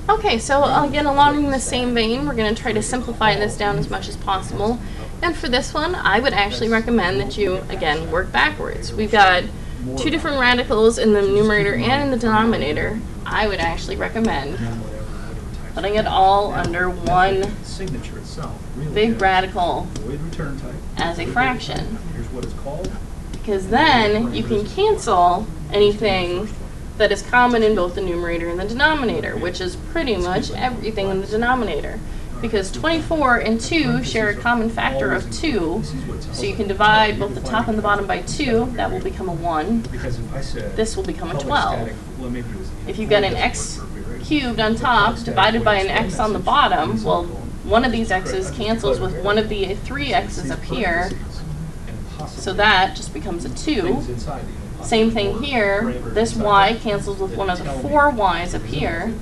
Okay, so again, along the same vein, we're going to try to simplify this down as much as possible. And for this one, I would actually recommend that you, again, work backwards. We've got two different radicals in the numerator and in the denominator. I would actually recommend putting it all under one big radical as a fraction. Because then you can cancel anything that is common in both the numerator and the denominator, which is pretty much everything in the denominator. Because 24 and 2 share a common factor of 2, so you can divide both the top and the bottom by 2, that will become a 1. This will become a 12. If you've got an x cubed on top divided by an x on the bottom, well, one of these x's cancels with one of the 3 x's up here, so that just becomes a 2. Same thing here, this y cancels with one of the 4 y's up here,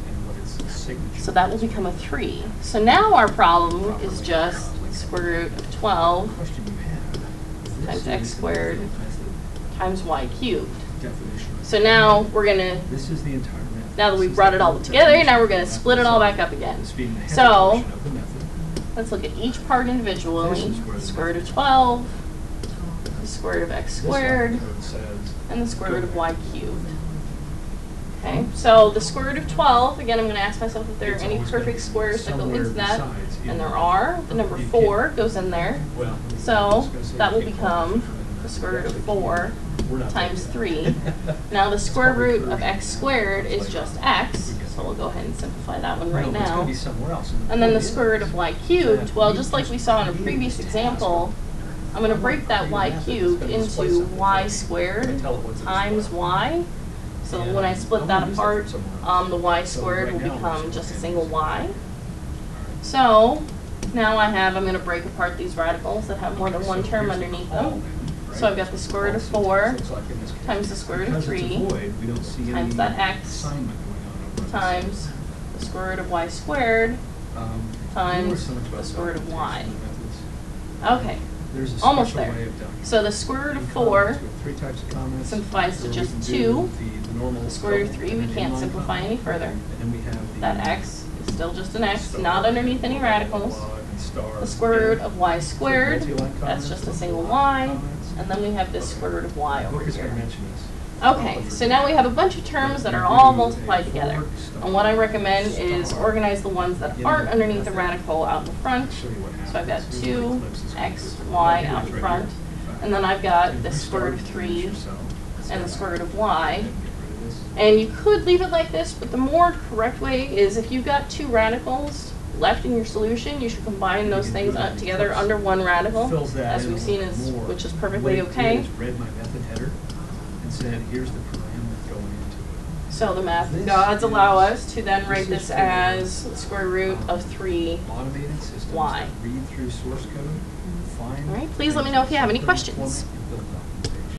so that will become a 3. So now our problem is just square root of 12 times x squared times y cubed. So now we're going to, now that we've brought it all together, now we're going to split it all back up again. So let's look at each part individually. The square root of 12, the square root of x squared, and the square root of y cubed. Okay, so the square root of 12, again, I'm going to ask myself if there are any perfect squares that go into that, and there are. The number 4 goes in there, so that will become the square root of 4 times 3. Now the square root of x squared is just x, so we'll go ahead and simplify that one right now. And then the square root of y cubed, well, just like we saw in a previous example, I'm going to break that y cubed into y squared times y. So when I split that apart, the y squared will become just a single y. So now I'm going to break apart these radicals that have more than one term underneath them. So I've got the square root of 4 times the square root of 3 times that x times the square root of y squared times the square root of y. Okay, almost there. So the square root of 4 simplifies to just 2. The square root of 3 we can't simplify any further. That x is still just an x, not underneath any radicals. The square root of y squared, that's just a single y. And then we have this square root of y over here. Okay, so now we have a bunch of terms that are all multiplied together. And what I recommend is organize the ones that aren't underneath the radical out in front. So I've got 2xy out in front. And then I've got the square root of 3 and the square root of y. And you could leave it like this, but the more correct way is if you've got 2 radicals left in your solution, you should combine those things together under one radical, as we've seen, which is perfectly okay. So the math gods allow us to then write this as the square root of 3y. All right, please let me know if you have any questions.